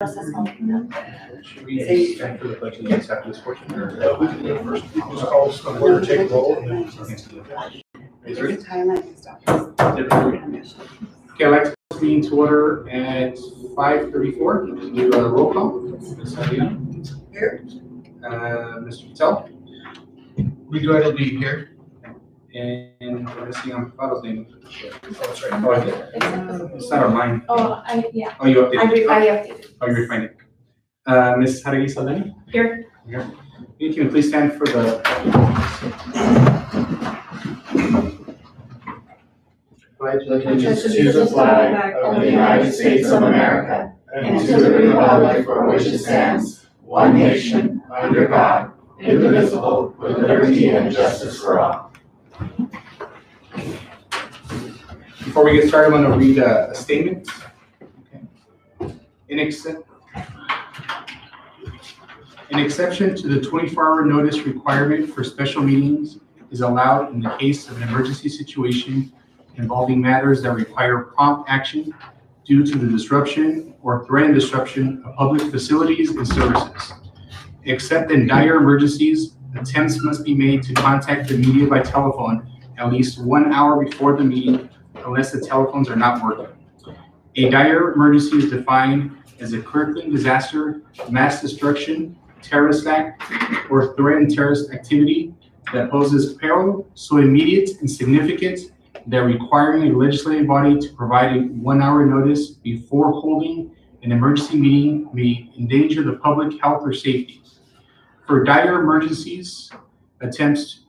Should we stand for the pledge of allegiance after this portion? Or We can do it first. Just call us on order, take roll, and then. Is ready? Okay, I'd like to call this meeting to order at 5:34. Do a roll call. Ms. Medina? Here. Mr. Patel? Rejoice will be here. And we're missing on Pato's name. Oh, that's right. Oh, I did. It's not on mine. Yeah. Oh, you updated? I updated. Oh, you're finding. Ms. Haragi Saldani? Here. Here. Thank you, and please stand for the Pledge allegiance to the flag of the United States of America and to the republic for which it stands, one nation, under God, indivisible, with liberty and justice for all. Before we get started, I'm going to read a statement. Okay. An exception to the 24-hour notice requirement for special meetings is allowed in the case of an emergency situation involving matters that require prompt action due to the disruption or threatened disruption of public facilities and services. Except in dire emergencies, attempts must be made to contact the media by telephone at least 1 hour before the meeting unless the telephones are not working. A dire emergency is defined as a crippling disaster, mass destruction, terrorist act, or threatened terrorist activity that poses peril so immediate and significant that requiring a legislative body to provide a 1 hour notice before holding an emergency meeting may endanger the public health or safety. For dire emergencies, attempts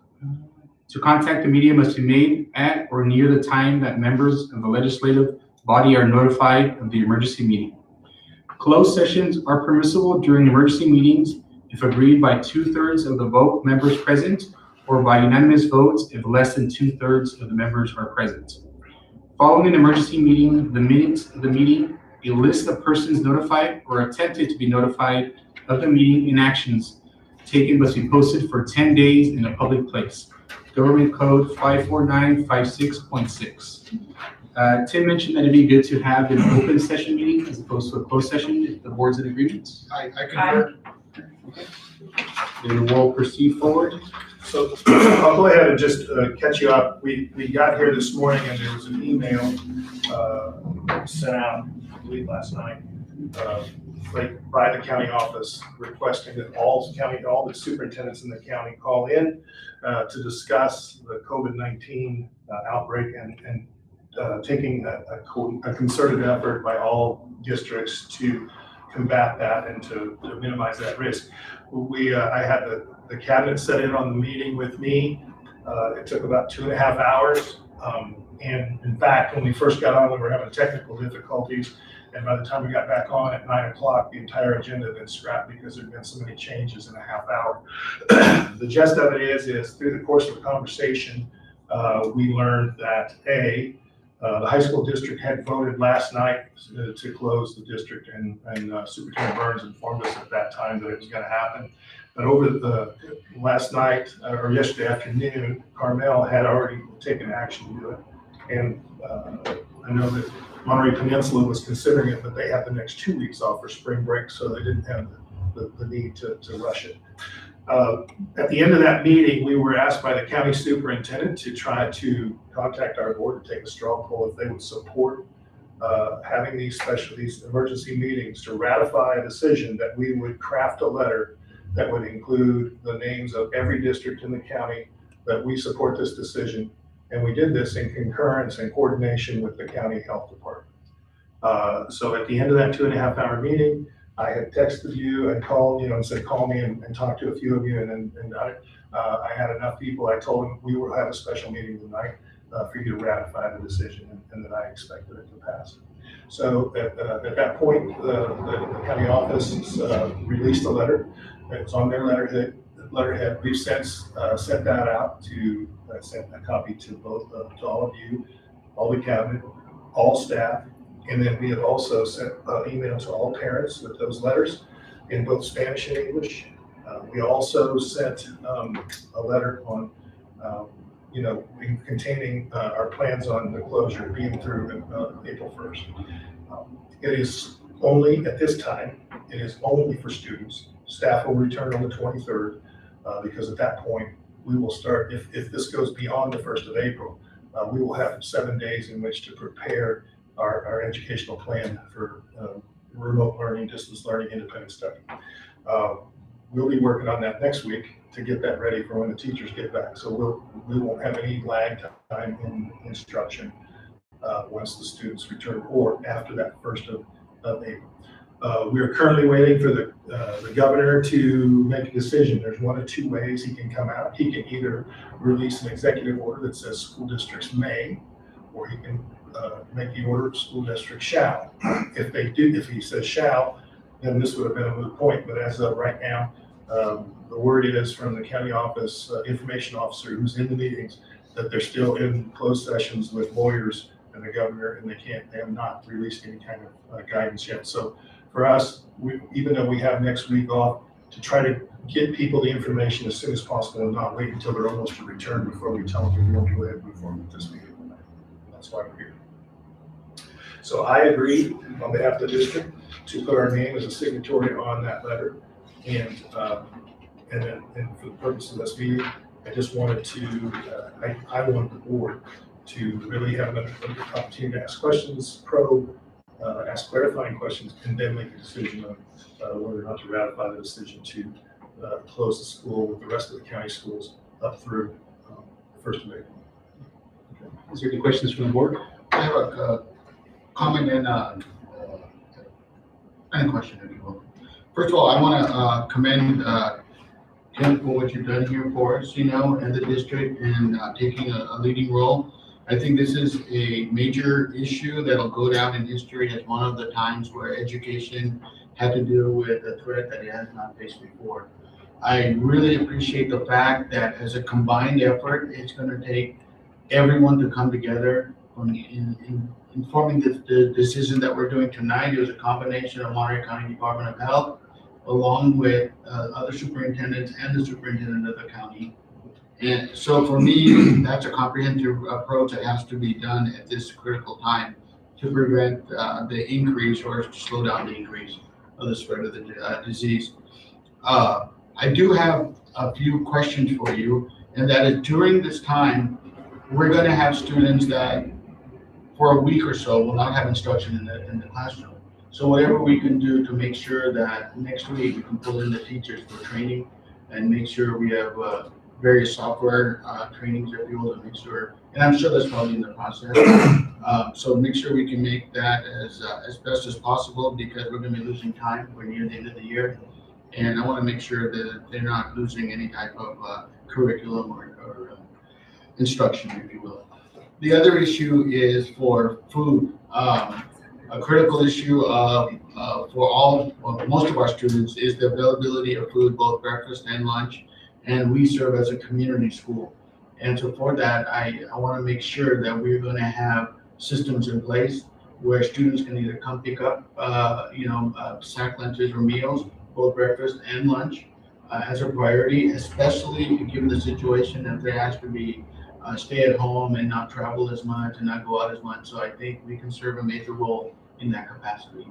to contact the media must be made at or near the time that members of the legislative body are notified of the emergency meeting. Closed sessions are permissible during emergency meetings if agreed by 2/3 of the vote members present or by unanimous votes if less than 2/3 of the members are present. Following an emergency meeting, the minutes of the meeting, a list of persons notified or attempted to be notified of the meeting and actions taken must be posted for 10 days in a public place. Government Code 54956.6. Tim mentioned that it'd be good to have an open session meeting as opposed to a closed session if the board's in agreement. I concur. Then we'll proceed forward. So I'll go ahead and just catch you up. We got here this morning and there was an email sent out, I believe last night, by the county office requesting that all the superintendents in the county call in to discuss the COVID-19 outbreak and taking a concerted effort by all districts to combat that and to minimize that risk. I had the cabinet set in on the meeting with me. It took about 2.5 hours. And in fact, when we first got on, we were having technical difficulties. And by the time we got back on at 9 o'clock, the entire agenda had been scrapped because there'd been so many changes in a half hour. The gist of it is through the course of the conversation, we learned that the high school district had voted last night to close the district, and Superintendent Burns informed us at that time that it was going to happen. But over the last night or yesterday afternoon, Carmel had already taken action to do it. And I know that Monterey Peninsula was considering it, but they had the next 2 weeks off for spring break, so they didn't have the need to rush it. At the end of that meeting, we were asked by the county superintendent to try to contact our board to take a straw poll if they would support having these emergency meetings to ratify a decision that we would craft a letter that would include the names of every district in the county that we support this decision. And we did this in concurrence and coordination with the county health department. So at the end of that 2.5 hour meeting, I had texted you and called, and said, call me and talk to a few of you. And I had enough people. I told them we will have a special meeting tonight for you to ratify the decision and that I expected it to pass. So at that point, the county office released a letter. It was on their letterhead. We've since sent that out to sent a copy to all of you, all the cabinet, all staff. And then we have also sent an email to all parents with those letters in both Spanish and English. We also sent a letter on, containing our plans on the closure being through April 1st. It is Only at this time, it is only for students. Staff will return on the 23rd, because at that point, we will start, if this goes beyond the 1st of April, we will have 7 days in which to prepare our educational plan for remote learning, distance learning, independent study. We'll be working on that next week to get that ready for when the teachers get back. So we won't have any lag time in instruction once the students return or after that 1st of April. We are currently waiting for the governor to make a decision. There's one of two ways he can come out. He can either release an executive order that says school districts may, or he can make the order school districts shall. If he says shall, then this would have been a moot point. But as of right now, the word is from the county office information officer who's in the meetings that they're still in closed sessions with lawyers and the governor, and they have not released any kind of guidance yet. So for us, even though we have next week off, to try to get people the information as soon as possible and not wait until they're almost to return before we tell them we won't go ahead and move forward with this meeting. That's why we're here. So I agree on behalf of the district to put our name as a signatory on that letter. And then for the purpose of this meeting, I just wanted to, I want the board to really have an opportunity to ask questions, probe, ask clarifying questions, and then make a decision on whether or not to ratify the decision to close the school with the rest of the county schools up through the 1st of April. Okay. Is there any questions from the board? I have a comment and a question, if you will. First of all, I want to commend Tim for what you've done here for us, and the district, and taking a leading role. I think this is a major issue that'll go down in history as one of the times where education had to deal with a threat that it has not faced before. I really appreciate the fact that as a combined effort, it's going to take everyone to come together in informing the decision that we're doing tonight. It was a combination of Monterey County Department of Health, along with other superintendents and the superintendent of the county. And so for me, that's a comprehensive approach that has to be done at this critical time to prevent the increase or to slow down the increase of the spread of the disease. I do have a few questions for you, and that is during this time, we're going to have students that for a week or so will not have instruction in the classroom. So whatever we can do to make sure that next week we can pull in the teachers for training and make sure we have various software trainings, if you will, to make sure, and I'm sure that's probably in the process. So make sure we can make that as best as possible, because we're going to be losing time. We're near the end of the year, and I want to make sure that they're not losing any type of curriculum or instruction, if you will. The other issue is for food. A critical issue for most of our students is the availability of food, both breakfast and lunch. And we serve as a community school. And so for that, I want to make sure that we're going to have systems in place where students can either come pick up, sack lunches or meals, both breakfast and lunch, as a priority, especially given the situation that there has to be stay at home and not travel as much and not go out as much. So I think we can serve a major role in that capacity.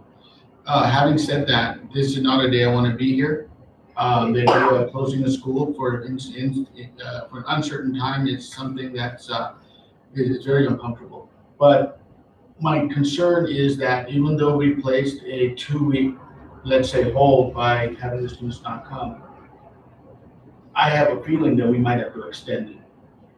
Having said that, this is not a day I want to be here. They're closing the school for an uncertain time. It's something that's is very uncomfortable. But my concern is that even though we placed a 2-week, let's say, hold by having the students not come, I have a feeling that we might have to extend it.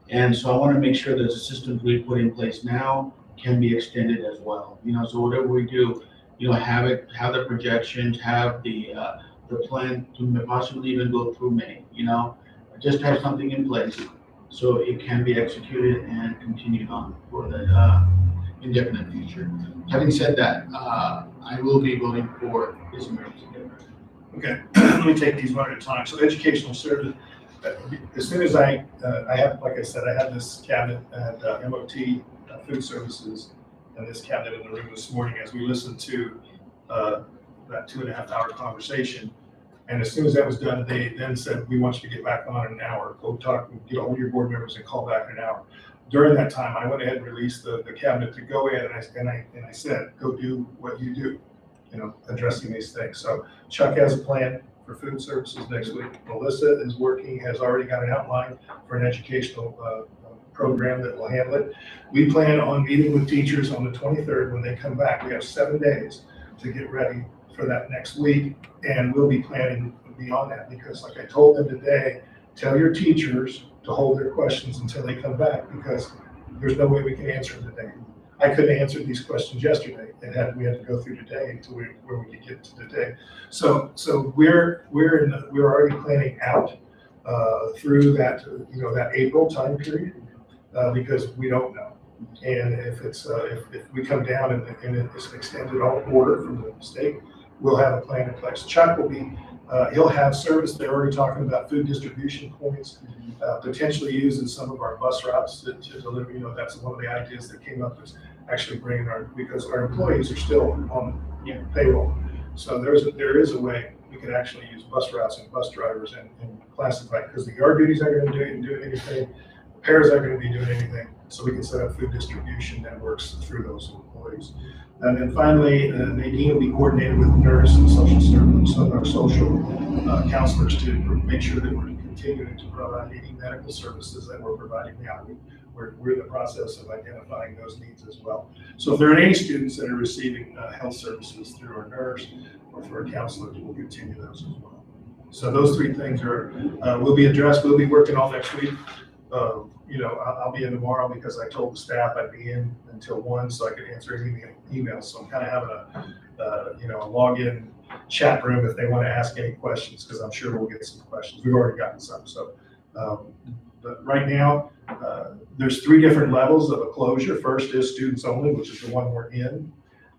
And so I want to make sure that the systems we put in place now can be extended as well. So whatever we do, have the projections, have the plan to possibly even go through May, just have something in place so it can be executed and continued on for the indefinite future. Having said that, I will be voting for this emergency declaration. Okay, let me take these one at a time. So educational service, as soon as I have, like I said, I have this cabinet at MOT Food Services and this cabinet in the room this morning as we listened to that 2.5-hour conversation. And as soon as that was done, they then said, we want you to get back on in an hour. Go talk, get all your board members and call back in an hour. During that time, I went ahead and released the cabinet to go in, and I said, go do what you do. addressing these things. So Chuck has a plan for food services next week. Melissa is working, has already got an outline for an educational program that will handle it. We plan on meeting with teachers on the 23rd when they come back. We have 7 days to get ready for that next week, and we'll be planning beyond that, because like I told them today, tell your teachers to hold their questions until they come back, because there's no way we can answer them today. I couldn't answer these questions yesterday, and we had to go through today until where we could get to today. So we're already planning out through that that April time period, because we don't know. And if if we come down and it's an extended order from the state, we'll have a plan in place. Chuck will be he'll have service. They're already talking about food distribution points, potentially using some of our bus routes to deliver. That's one of the ideas that came up, is actually bringing because our employees are still on payroll. So there is a way we could actually use bus routes and bus drivers and classify, because the yard duties aren't going to do anything, the pairs aren't going to be doing anything. So we can set up food distribution networks through those employees. And then finally, Nadine will be coordinated with nurse and social service, so our social counselors, to make sure that we're continuing to provide any medical services that we're providing now. We're in the process of identifying those needs as well. So if there are any students that are receiving health services through our nurse or through our counselors, we'll continue those as well. So those 3 things will be addressed. We'll be working all next week. I'll be in tomorrow because I told the staff I'd be in until 1, so I could answer any emails. So I'm kind of having a login chat room if they want to ask any questions, because I'm sure we'll get some questions. We've already gotten some. So, but right now, there's 3 different levels of a closure. First is students only, which is the one we're in.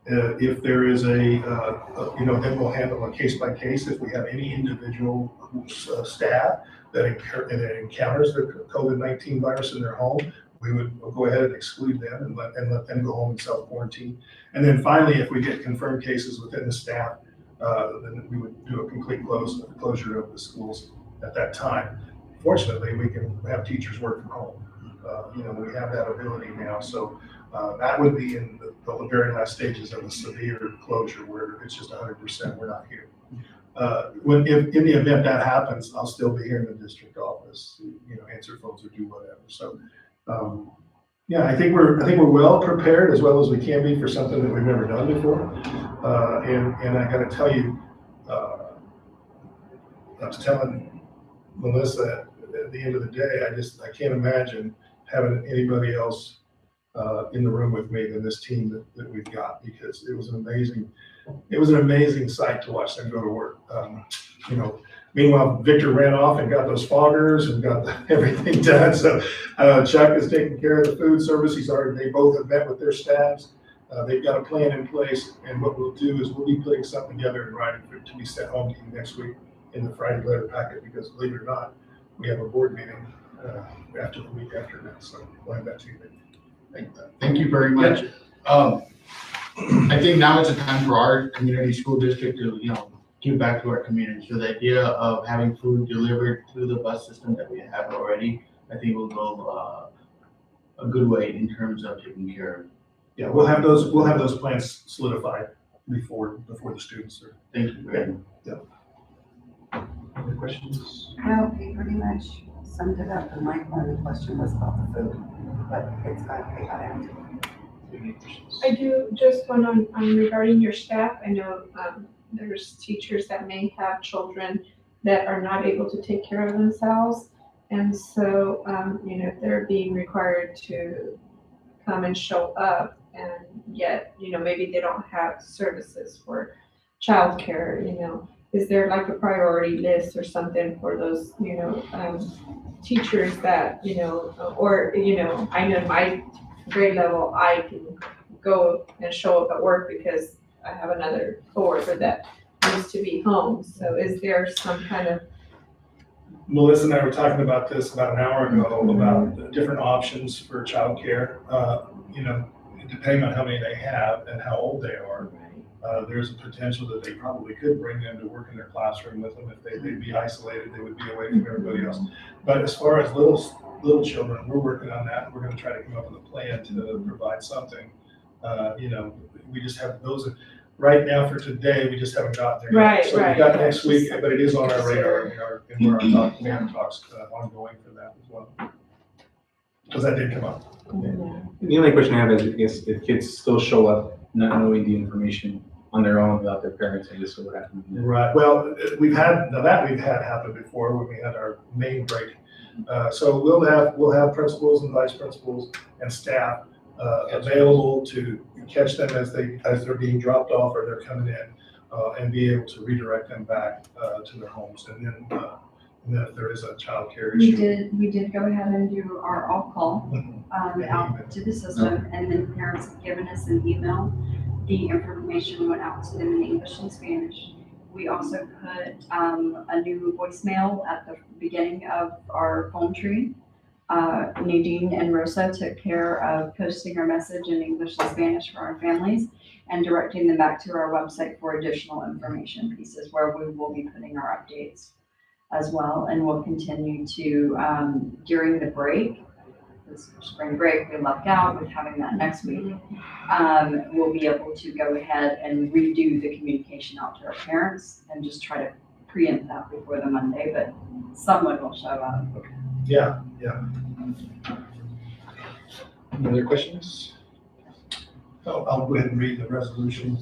If there is then we'll handle a case by case. If we have any individual staff that encounters the COVID-19 virus in their home, we'll go ahead and exclude them and let them go home and self-quarantine. And then finally, if we get confirmed cases within the staff, then we would do a complete closure of the schools at that time. Fortunately, we can have teachers work from home. We have that ability now. So that would be in the very last stages of the severe closure, where it's just 100%, we're not here. If in the event that happens, I'll still be here in the district office, answer phones or do whatever. So, I think we're well prepared, as well as we can be, for something that we've never done before. And I got to tell you, I was telling Melissa at the end of the day, I can't imagine having anybody else in the room with me than this team that we've got, because it was an amazing sight to watch them go to work. Meanwhile, Victor ran off and got those foggers and got everything done. So Chuck is taking care of the food service. They both have met with their staffs. They've got a plan in place, and what we'll do is we'll be putting something together in writing to be sent home to you next week in the Friday letter packet, because believe it or not, we have a board meeting after the week after that. So we'll have that to you. Thank you very much. I think now is the time for our community school district to, give back to our community. So the idea of having food delivered through the bus system that we have already, I think will go a good way in terms of taking care of. Yeah, we'll have those plans solidified before the students are. Thank you very much. Yeah. Other questions? No, he pretty much summed it up, and my one question was about the food, but it got answered. I do just one on regarding your staff. I know there's teachers that may have children that are not able to take care of themselves. And so, if they're being required to come and show up, and yet, maybe they don't have services for childcare, is there like a priority list or something for those, teachers that, or, I know my grade level, I can go and show up at work because I have another coworker that needs to be home. So is there some kind of? Melissa and I were talking about this about an hour ago, about the different options for childcare. Depending on how many they have and how old they are, there's a potential that they probably could bring them to work in their classroom with them. If they'd be isolated, they would be away from everybody else. But as far as little children, we're working on that. We're going to try to come up with a plan to provide something. We just have those. right now for today, we just haven't gotten there yet. Right, So we've right. got next week, but it is on our radar, and we're we have talks ongoing for that as well. Because that did come up. The only question I have is, I guess, if kids still show up not knowing the information on their own without their parents, I guess what happens. Right, well, we've had happen before when we had our main break. So we'll have principals and vice principals and staff available to catch them as they're being dropped off or they're coming in, and be able to redirect them back to their homes. And then if there is a child care issue. We did go ahead and do our all-call Mhm. out to the system, and then parents have given us an email. The information went out to them in English and Spanish. We also put a new voicemail at the beginning of our phone tree. Nadine and Rosa took care of posting our message in English and Spanish for our families and directing them back to our website for additional information pieces where we will be putting our updates as well. And we'll continue to, during the break, this spring break, we lucked out with having that next week. We'll be able to go ahead and redo the communication out to our parents and just try to preempt that before the Monday, but someone will show up. Yeah. Any other questions? I'll go ahead and read the resolution.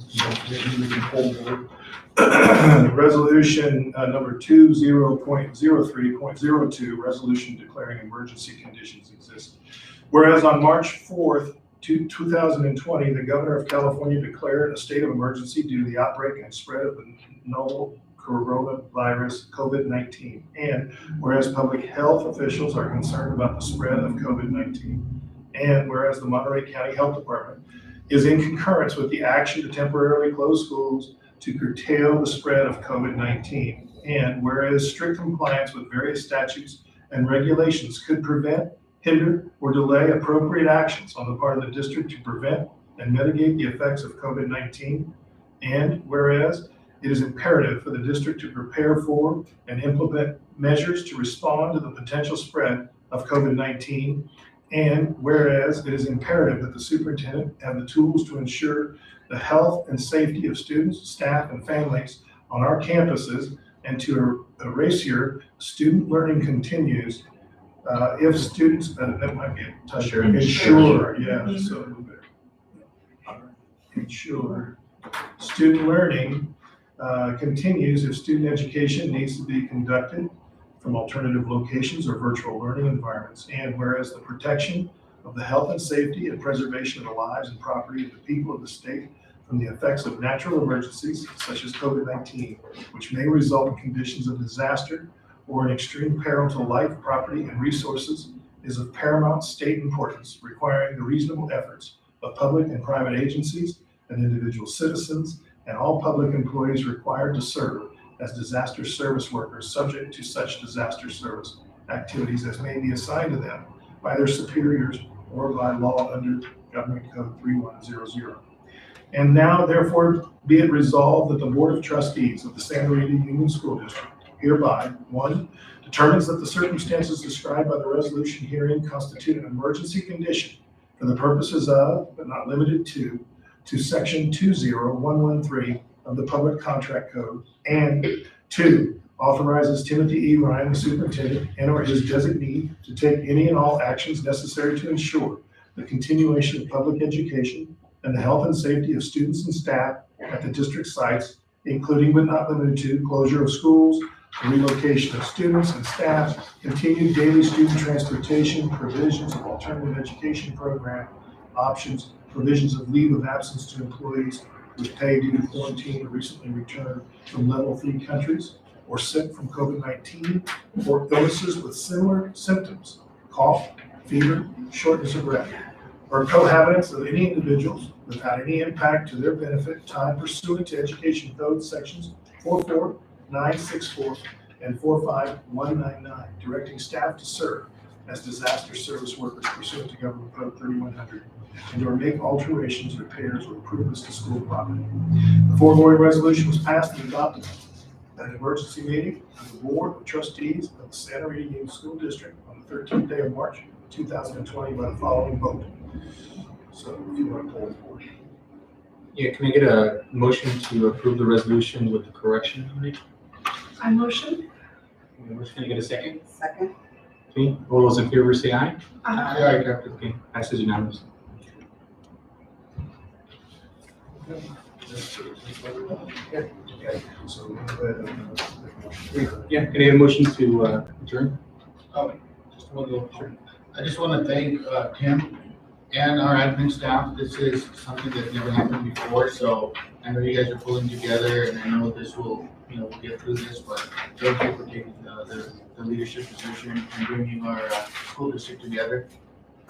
Maybe we can hold it. Resolution number 20.03.02, resolution declaring emergency conditions exist. Whereas on March 4th, 2020, the governor of California declared a state of emergency due to the outbreak and spread of the novel coronavirus COVID-19. And whereas public health officials are concerned about the spread of COVID-19. And whereas the Monterey County Health Department is in concurrence with the action to temporarily close schools to curtail the spread of COVID-19. And whereas strict compliance with various statutes and regulations could prevent, hinder, or delay appropriate actions on the part of the district to prevent and mitigate the effects of COVID-19. And whereas it is imperative for the district to prepare for and implement measures to respond to the potential spread of COVID-19. And whereas it is imperative that the superintendent have the tools to ensure the health and safety of students, staff, and families on our campuses, and to erasure student learning continues if students, that might be a touch here, ensure, yeah, so ensure student learning continues if student education needs to be conducted from alternative locations or virtual learning environments. And whereas the protection of the health and safety and preservation of the lives and property of the people of the state from the effects of natural emergencies such as COVID-19, which may result in conditions of disaster or an extreme peril to life, property, and resources, is of paramount state importance, requiring the reasonable efforts of public and private agencies and individual citizens and all public employees required to serve as disaster service workers subject to such disaster service activities as may be assigned to them by their superiors or by law under Government Code 3100. And now therefore be it resolved that the Board of Trustees of the Santa Rita Union School District hereby, 1, determines that the circumstances described by the resolution herein constitute an emergency condition for the purposes of, but not limited to section 20113 of the Public Contract Code, and 2, authorizes Timothy E. Ryan, the superintendent, and/or his designee to take any and all actions necessary to ensure the continuation of public education and the health and safety of students and staff at the district sites, including but not limited to closure of schools, relocation of students and staff, continued daily student transportation, provisions of alternative education program options, provisions of leave of absence to employees with pay due to quarantine or recently returned from level 3 countries or sick from COVID-19 or illnesses with similar symptoms, cough, fever, shortness of breath, or cohabitants of any individuals without any impact to their benefit, time pursuant to Education Code sections 44964 and 45199, directing staff to serve as disaster service workers pursuant to Government Code 3100, and or make alterations, repairs, or improvements to school property. The foregoing resolution was passed and adopted at an emergency meeting of the Board of Trustees of the Santa Rita Union School District on the 13th day of March 2020 by the following vote. So if you want to pull it forward. Yeah, can I get a motion to approve the resolution with the correction on it? I motion. Can I get a second? Second? Okay, all those in favor say aye. Yeah, Captain. Okay, passes unanimous. So, we'll go ahead and, Yeah, can I get a motion to adjourn? Just one little, I just want to thank Tim and our admin staff. This is something that never happened before, so I know you guys are pulling together, and I know this will, we'll get through this, but thank you for taking the leadership position and bringing our school district together.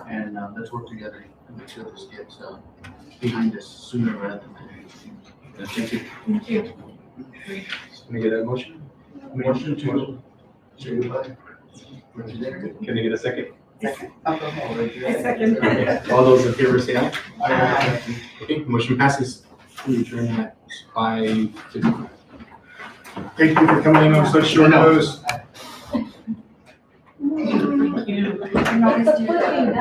And let's work together and make sure this gets behind us sooner rather than later. Thank you. Thank you. Can I get a motion? Motion to. Can I get a second? Second. Oh, go ahead. I second. Okay, all those in favor say aye. Aye. Okay, motion passes. We adjourn at 5:50. thank you for coming in on such short notice. Thank you. You always do that.